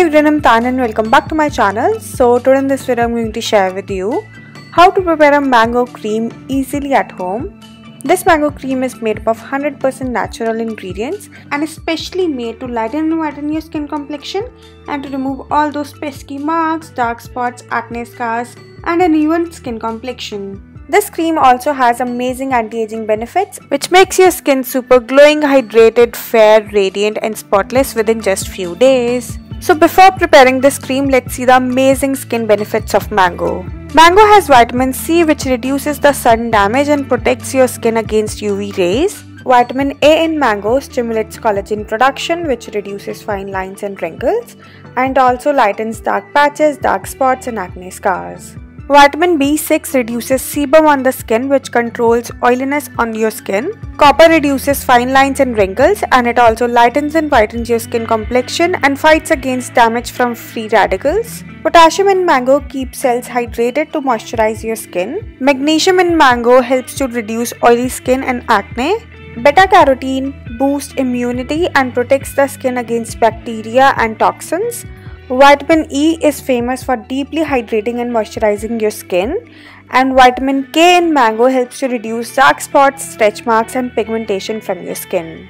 everyone, I'm Tan and welcome back to my channel. So today in this video I'm going to share with you how to prepare a mango cream easily at home. This mango cream is made up of 100% natural ingredients and is specially made to lighten and whiten your skin complexion and to remove all those pesky marks, dark spots, acne scars and uneven skin complexion. This cream also has amazing anti-aging benefits which makes your skin super glowing, hydrated, fair, radiant and spotless within just few days. So before preparing this cream, let's see the amazing skin benefits of mango. Mango has vitamin C which reduces the sun damage and protects your skin against UV rays. Vitamin A in mango stimulates collagen production which reduces fine lines and wrinkles and also lightens dark patches, dark spots and acne scars. Vitamin B6 reduces sebum on the skin which controls oiliness on your skin. Copper reduces fine lines and wrinkles and it also lightens and whitens your skin complexion and fights against damage from free radicals. Potassium in mango keeps cells hydrated to moisturize your skin. Magnesium in mango helps to reduce oily skin and acne. Beta-carotene boosts immunity and protects the skin against bacteria and toxins. Vitamin E is famous for deeply hydrating and moisturizing your skin, and vitamin K in mango helps to reduce dark spots, stretch marks and pigmentation from your skin.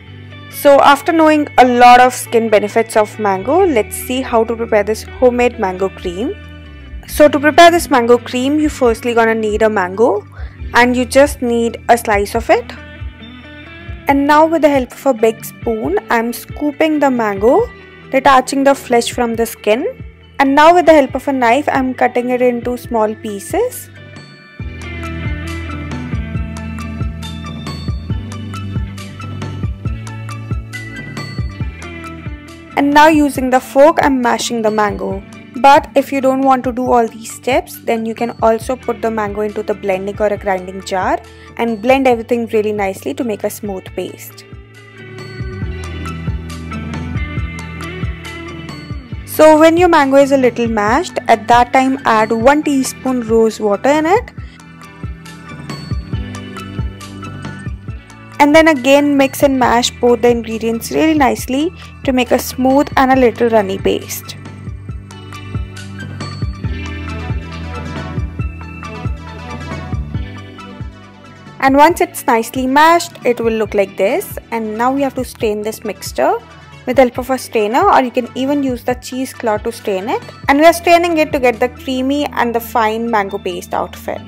So after knowing a lot of skin benefits of mango, let's see how to prepare this homemade mango cream. So to prepare this mango cream, you firstly gonna need a mango and you just need a slice of it. And now with the help of a big spoon, I'm scooping the mango, detaching the flesh from the skin, and now with the help of a knife I'm cutting it into small pieces. And now using the fork I'm mashing the mango. But if you don't want to do all these steps, then you can also put the mango into the blending or a grinding jar and blend everything really nicely to make a smooth paste. So when your mango is a little mashed, at that time add 1 teaspoon rose water in it. And then again mix and mash both the ingredients really nicely to make a smooth and a little runny paste. And once it's nicely mashed, it will look like this. And now we have to strain this mixture with the help of a strainer, or you can even use the cheesecloth to strain it. And we are straining it to get the creamy and the fine mango paste out of it.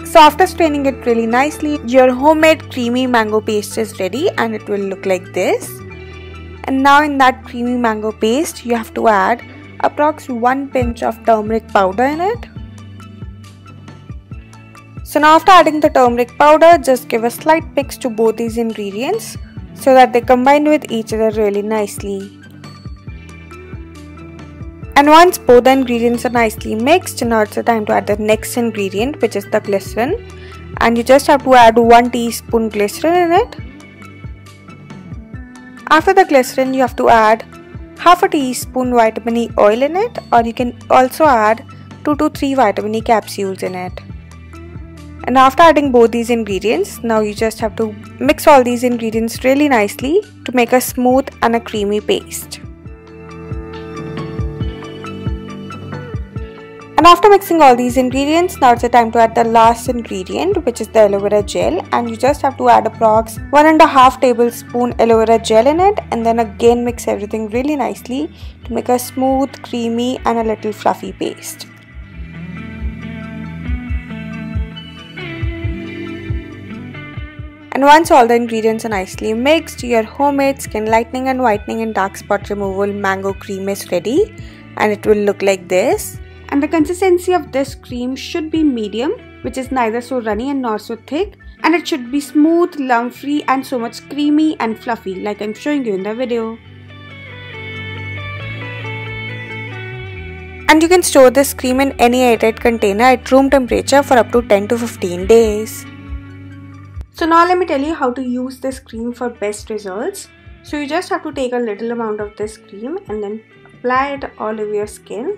So after straining it really nicely, your homemade creamy mango paste is ready and it will look like this. And now in that creamy mango paste, you have to add approx 1 pinch of turmeric powder in it. So now after adding the turmeric powder, just give a slight mix to both these ingredients so that they combine with each other really nicely. And once both the ingredients are nicely mixed, now it's the time to add the next ingredient, which is the glycerin. And you just have to add 1 teaspoon glycerin in it. After the glycerin, you have to add half a teaspoon vitamin E oil in it, or you can also add 2 to 3 vitamin E capsules in it. And after adding both these ingredients, now you just have to mix all these ingredients really nicely to make a smooth and a creamy paste. And after mixing all these ingredients, now it's the time to add the last ingredient, which is the aloe vera gel, and you just have to add approx 1.5 tablespoon aloe vera gel in it, and then again mix everything really nicely to make a smooth, creamy and a little fluffy paste. And once all the ingredients are nicely mixed, your homemade skin lightening and whitening and dark spot removal mango cream is ready, and it will look like this. And the consistency of this cream should be medium, which is neither so runny and nor so thick, and it should be smooth, lump free and so much creamy and fluffy like I'm showing you in the video. And you can store this cream in any airtight container at room temperature for up to 10 to 15 days. So now let me tell you how to use this cream for best results. So you just have to take a little amount of this cream and then apply it all over your skin.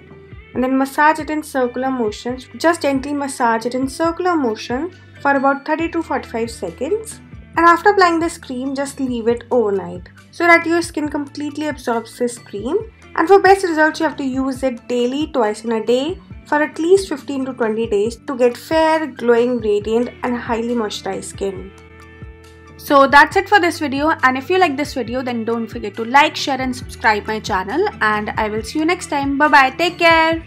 and then massage it in circular motions. Just gently massage it in circular motion for about 30 to 45 seconds. And after applying this cream, just leave it overnight so that your skin completely absorbs this cream. And for best results, you have to use it daily, twice in a day, for at least 15 to 20 days to get fair, glowing, radiant and highly moisturized skin. So that's it for this video, and if you like this video then don't forget to like, share and subscribe my channel, and I will see you next time. Bye bye, take care.